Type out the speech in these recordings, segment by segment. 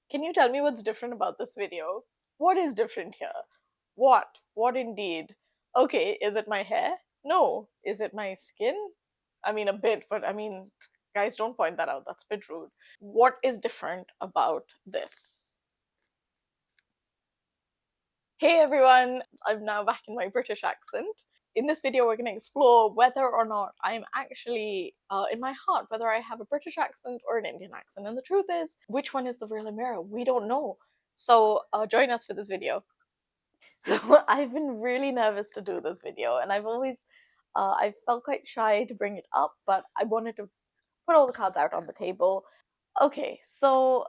Can you tell me what's different about this video? What is different here? What? What indeed? Okay, is it my hair? No. Is it my skin? I mean, a bit, but I mean, guys, don't point that out. That's a bit rude. What is different about this? Hey everyone, I'm now back in my British accent. In this video, we're going to explore whether or not I'm actually, in my heart, whether I have a British accent or an Indian accent. And the truth is, which one is the real Amira? We don't know. So join us for this video. So I've been really nervous to do this video, and I felt quite shy to bring it up, but I wanted to put all the cards out on the table. Okay, so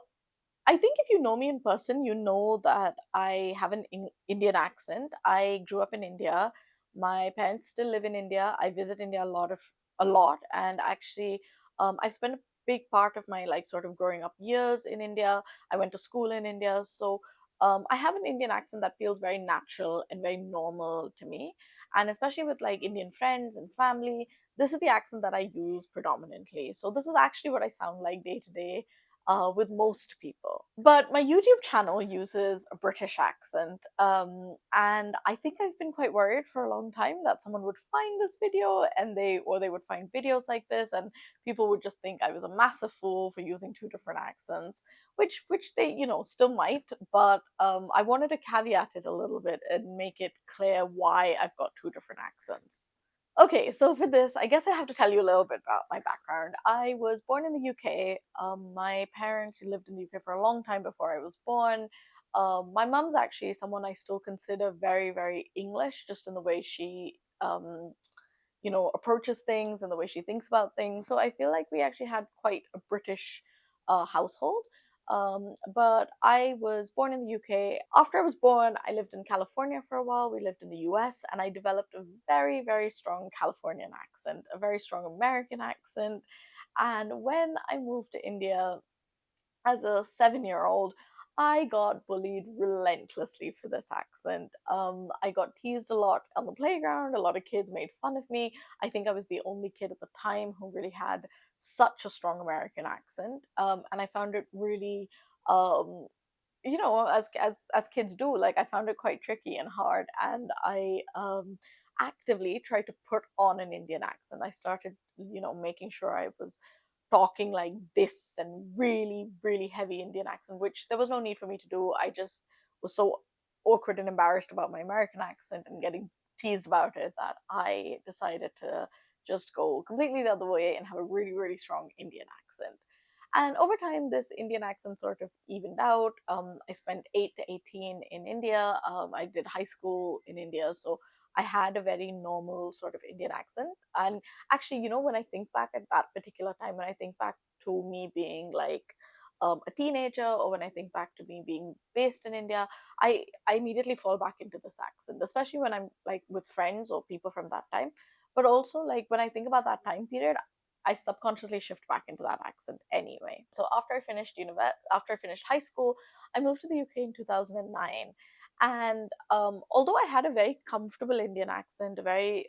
I think if you know me in person, you know that I have an Indian accent. I grew up in India. My parents still live in India. I visit India a lot, and actually, I spent a big part of my like sort of growing up years in India. I went to school in India, so I have an Indian accent that feels very natural and very normal to me. And especially with like Indian friends and family, this is the accent that I use predominantly. So this is actually what I sound like day to day with most people. But my YouTube channel uses a British accent, and I think I've been quite worried for a long time that someone would find this video and they would find videos like this, and people would just think I was a massive fool for using two different accents, which they still might. But I wanted to caveat it a little bit and make it clear why I've got two different accents. Okay, so for this, I guess I have to tell you a little bit about my background. I was born in the UK. My parents lived in the UK for a long time before I was born. My mom's actually someone I still consider very, very English, just in the way she, approaches things and the way she thinks about things. So I feel like we actually had quite a British household. But I was born in the UK. After I was born, I lived in California for a while. We lived in the US, and I developed a very, very strong Californian accent, a very strong American accent. And when I moved to India, as a 7-year old, I got bullied relentlessly for this accent. I got teased a lot on the playground. A lot of kids made fun of me. I think I was the only kid at the time who really had such a strong American accent, and I found it really, as kids do. Like I found it quite tricky and hard, and I actively tried to put on an Indian accent. I started, making sure I was talking like this and really, really heavy Indian accent, which there was no need for me to do. I just was so awkward and embarrassed about my American accent and getting teased about it that I decided to just go completely the other way and have a really, really strong Indian accent. And over time, this Indian accent sort of evened out. I spent 8 to 18 in India. I did high school in India. So I had a very normal sort of Indian accent. And actually, when I think back at that particular time, when I think back to me being like a teenager, or when I think back to me being based in India, I immediately fall back into this accent, especially when I'm like with friends or people from that time. But also, like when I think about that time period, I subconsciously shift back into that accent anyway. So after I finished high school, I moved to the UK in 2009. And although I had a very comfortable Indian accent, a very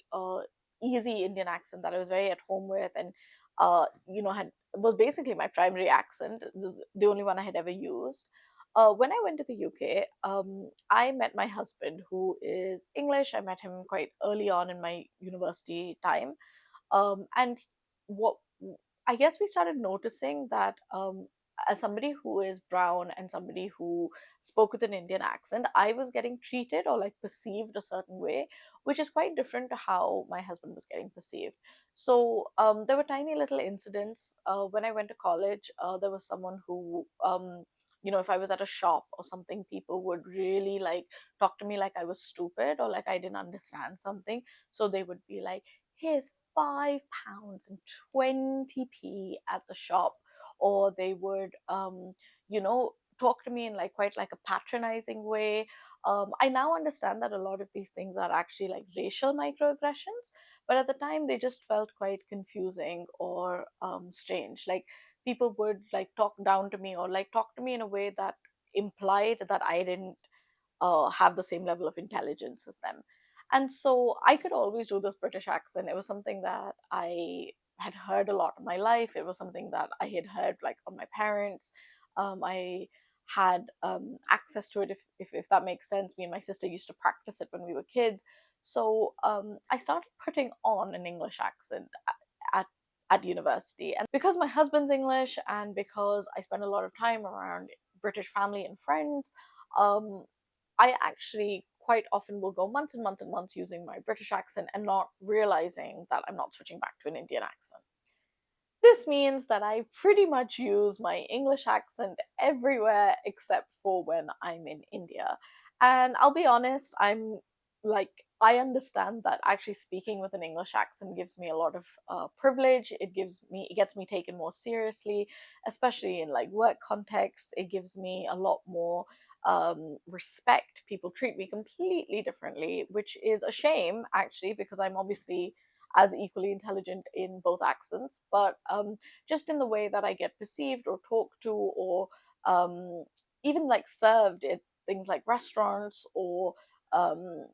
easy Indian accent that I was very at home with, and had was basically my primary accent, the only one I had ever used. When I went to the UK, I met my husband, who is English. I met him quite early on in my university time, and what I guess we started noticing that, as somebody who is brown and somebody who spoke with an Indian accent, I was getting treated or like perceived a certain way, which is quite different to how my husband was getting perceived. So there were tiny little incidents. When I went to college, there was someone who, if I was at a shop or something, people would really like talk to me like I was stupid or like I didn't understand something. So they would be like, here's £5 and 20p at the shop. Or they would, talk to me in like quite like a patronizing way. I now understand that a lot of these things are actually like racial microaggressions, but at the time they just felt quite confusing or strange. Like people would like talk down to me or like talk to me in a way that implied that I didn't have the same level of intelligence as them. And so I could always do this British accent. It was something that I had heard a lot in my life. It was something that I had heard like on my parents. I had access to it, if that makes sense. Me and my sister used to practice it when we were kids. So I started putting on an English accent at at university. And because my husband's English and because I spend a lot of time around British family and friends, um, I actually quite often will go months and months and months using my British accent and not realizing that I'm not switching back to an Indian accent. This means that I pretty much use my English accent everywhere except for when I'm in India. And I'll be honest, I understand that actually speaking with an English accent gives me a lot of privilege. It gets me taken more seriously, especially in like work contexts. It gives me a lot more respect. People treat me completely differently, which is a shame actually, because I'm obviously as equally intelligent in both accents, but just in the way that I get perceived or talked to, or um, even like served at things like restaurants or um,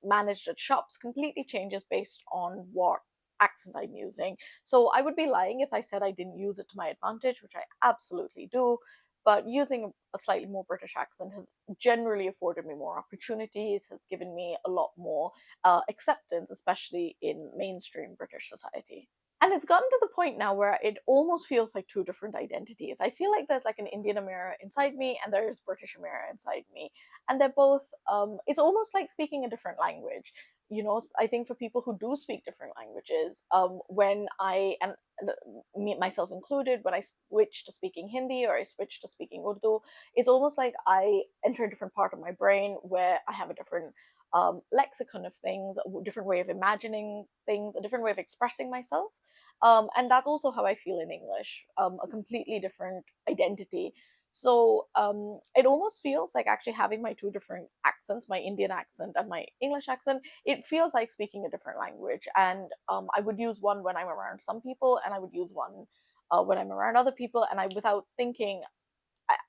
managed at shops completely changes based on what accent I'm using. So I would be lying if I said I didn't use it to my advantage, which I absolutely do. But using a slightly more British accent has generally afforded me more opportunities, has given me a lot more acceptance, especially in mainstream British society. And it's gotten to the point now where it almost feels like two different identities. I feel like there's like an Indian Amira inside me and there's British Amira inside me. And they're both, it's almost like speaking a different language. You know, I think for people who do speak different languages, when I, and me, myself included, when I switch to speaking Hindi or I switch to speaking Urdu, it's almost like I enter a different part of my brain where I have a different lexicon of things, a different way of imagining things, a different way of expressing myself. And that's also how I feel in English, a completely different identity. So it almost feels like actually having my two different accents, my Indian accent and my English accent, it feels like speaking a different language. And I would use one when I'm around some people, and I would use one when I'm around other people. And I, without thinking,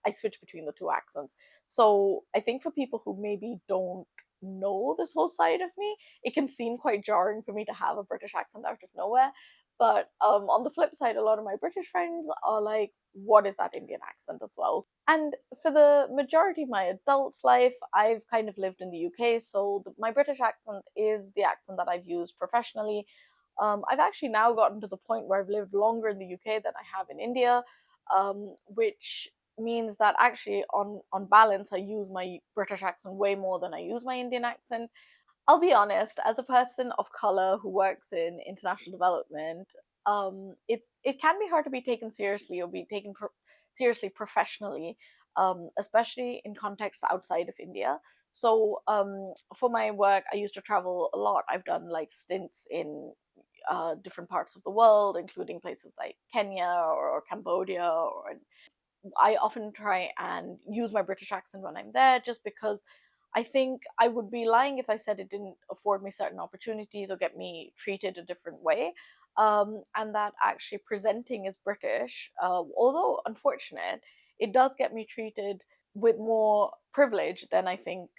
I switch between the two accents. So I think for people who maybe don't know this whole side of me, it can seem quite jarring for me to have a British accent out of nowhere. But on the flip side, a lot of my British friends are like, what is that Indian accent as well? And for the majority of my adult life, I've kind of lived in the UK, so my British accent is the accent that I've used professionally. I've actually now gotten to the point where I've lived longer in the UK than I have in India, which means that actually on balance I use my British accent way more than I use my Indian accent. I'll be honest, as a person of color who works in international development, it can be hard to be taken seriously or be taken seriously professionally, especially in contexts outside of India. So for my work, I used to travel a lot. I've done like stints in different parts of the world, including places like Kenya or Cambodia, or I often try and use my British accent when I'm there, just because I think I would be lying if I said it didn't afford me certain opportunities or get me treated a different way. And that actually presenting as British, although unfortunate, it does get me treated with more privilege than I think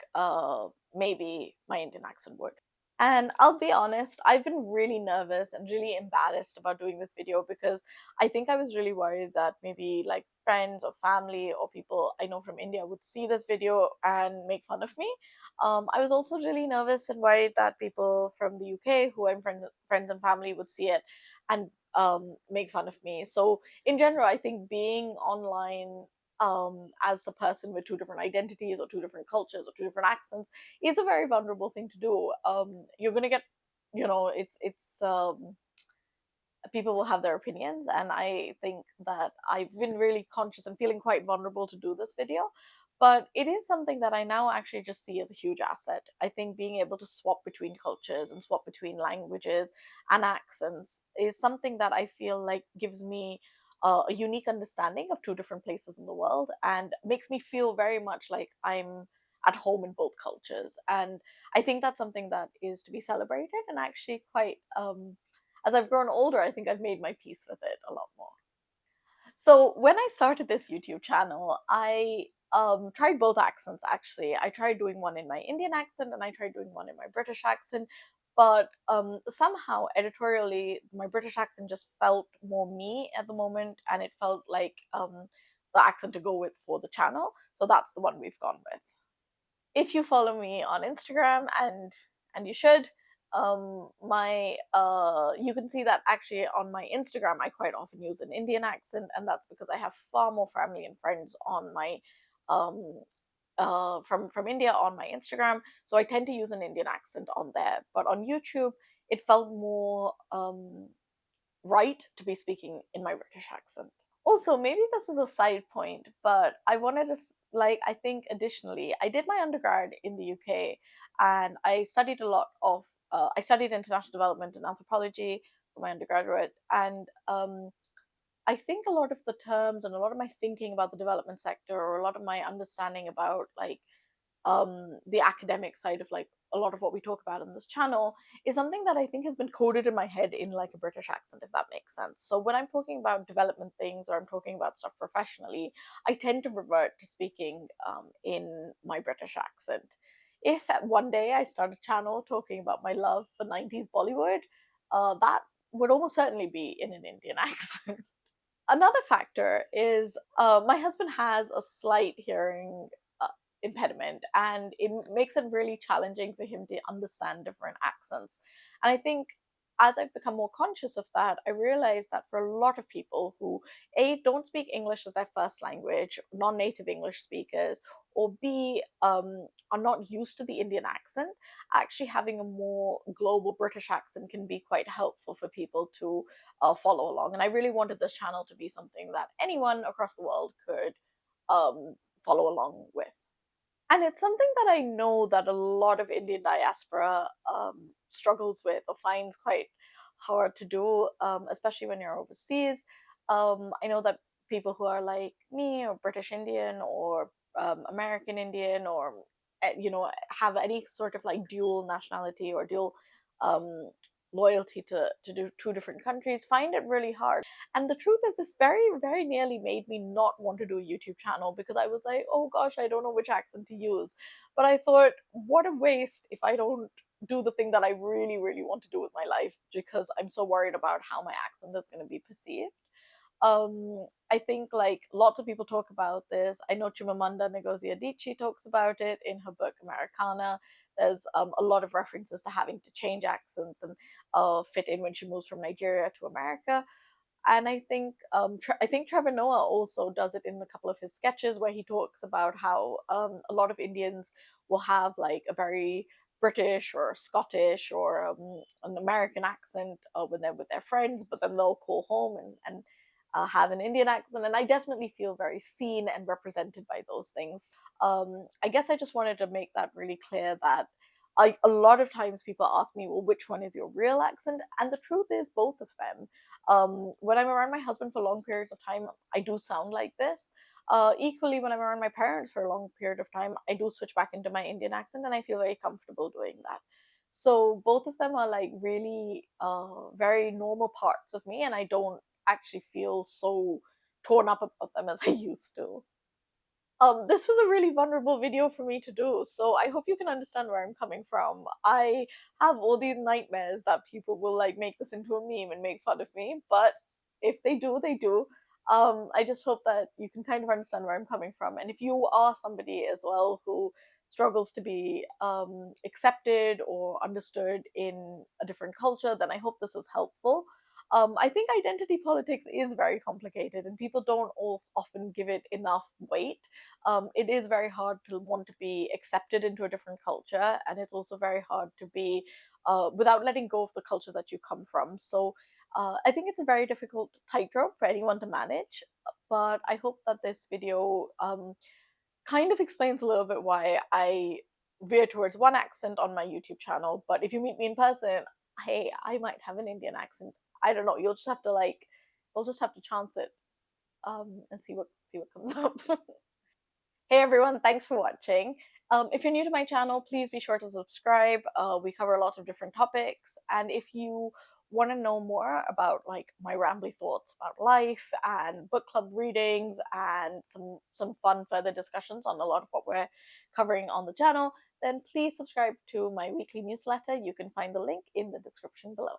maybe my Indian accent would. And I'll be honest, I've been really nervous and really embarrassed about doing this video, because I think I was really worried that maybe like friends or family or people I know from India would see this video and make fun of me. I was also really nervous and worried that people from the UK who I'm friends and family would see it and make fun of me. So in general, I think being online as a person with two different identities or two different cultures or two different accents is a very vulnerable thing to do. You're gonna get, it's people will have their opinions, and I think that I've been really conscious and feeling quite vulnerable to do this video. But it is something that I now actually just see as a huge asset. I think being able to swap between cultures and swap between languages and accents is something that I feel like gives me a unique understanding of two different places in the world and makes me feel very much like I'm at home in both cultures. And I think that's something that is to be celebrated, and actually quite as I've grown older, I think I've made my peace with it a lot more. So when I started this YouTube channel, I tried both accents actually. I tried doing one in my Indian accent and I tried doing one in my British accent. But somehow editorially, my British accent just felt more me at the moment, and it felt like the accent to go with for the channel. So that's the one we've gone with. If you follow me on Instagram, and you should, my you can see that actually on my Instagram I quite often use an Indian accent, and that's because I have far more family and friends on my um from India on my Instagram, so I tend to use an Indian accent on there. But on YouTube, it felt more right to be speaking in my British accent. Also, maybe this is a side point, but I wanted to like, I think additionally, I did my undergrad in the UK, and I studied a lot of I studied international development and anthropology for my undergraduate, and I think a lot of the terms and a lot of my thinking about the development sector, or a lot of my understanding about like the academic side of like a lot of what we talk about in this channel, is something that I think has been coded in my head in like a British accent, if that makes sense. So when I'm talking about development things, or I'm talking about stuff professionally, I tend to revert to speaking in my British accent. If at one day I start a channel talking about my love for 90s Bollywood, that would almost certainly be in an Indian accent. Another factor is my husband has a slight hearing uh, impediment, and it makes it really challenging for him to understand different accents. And I think as I've become more conscious of that, I realize that for a lot of people who A, don't speak English as their first language, non-native English speakers, or B, are not used to the Indian accent, actually having a more global British accent can be quite helpful for people to follow along. And I really wanted this channel to be something that anyone across the world could follow along with. And it's something that I know that a lot of Indian diaspora struggles with or finds quite hard to do, especially when you're overseas. I know that people who are like me, or British Indian, or American Indian, or have any sort of like dual nationality or dual um, loyalty to do two different countries, find it really hard. And the truth is, this very, very nearly made me not want to do a YouTube channel, because I was like, oh gosh, I don't know which accent to use. But I thought, what a waste if I don't do the thing that I really, really want to do with my life, because I'm so worried about how my accent is going to be perceived. I think like lots of people talk about this. I know Chimamanda Ngozi Adichie talks about it in her book Americana. There's a lot of references to having to change accents and fit in when she moves from Nigeria to America. And I think Trevor Noah also does it in a couple of his sketches, where he talks about how a lot of Indians will have like a very British or Scottish or an American accent when they're with their friends, but then they'll call home and have an Indian accent. And I definitely feel very seen and represented by those things. I guess I just wanted to make that really clear that a lot of times people ask me, well, which one is your real accent? And the truth is, both of them. When I'm around my husband for long periods of time, I do sound like this. Equally, when I'm around my parents for a long period of time, I do switch back into my Indian accent, and I feel very comfortable doing that. So both of them are like really very normal parts of me, and I don't actually feel so torn up about them as I used to. This was a really vulnerable video for me to do, so I hope you can understand where I'm coming from. I have all these nightmares that people will like make this into a meme and make fun of me, but if they do, they do. I just hope that you can kind of understand where I'm coming from. And if you are somebody as well who struggles to be accepted or understood in a different culture, then I hope this is helpful. I think identity politics is very complicated, and people don't often give it enough weight. It is very hard to want to be accepted into a different culture, and it's also very hard to be without letting go of the culture that you come from. So I think it's a very difficult tightrope for anyone to manage. But I hope that this video kind of explains a little bit why I veer towards one accent on my YouTube channel. But if you meet me in person, hey, I might have an Indian accent. I don't know. You'll just have to chance it and see what comes up. Hey everyone, thanks for watching. If you're new to my channel, please be sure to subscribe. We cover a lot of different topics, and if you want to know more about like my rambly thoughts about life and book club readings and some fun further discussions on a lot of what we're covering on the channel, then please subscribe to my weekly newsletter. You can find the link in the description below.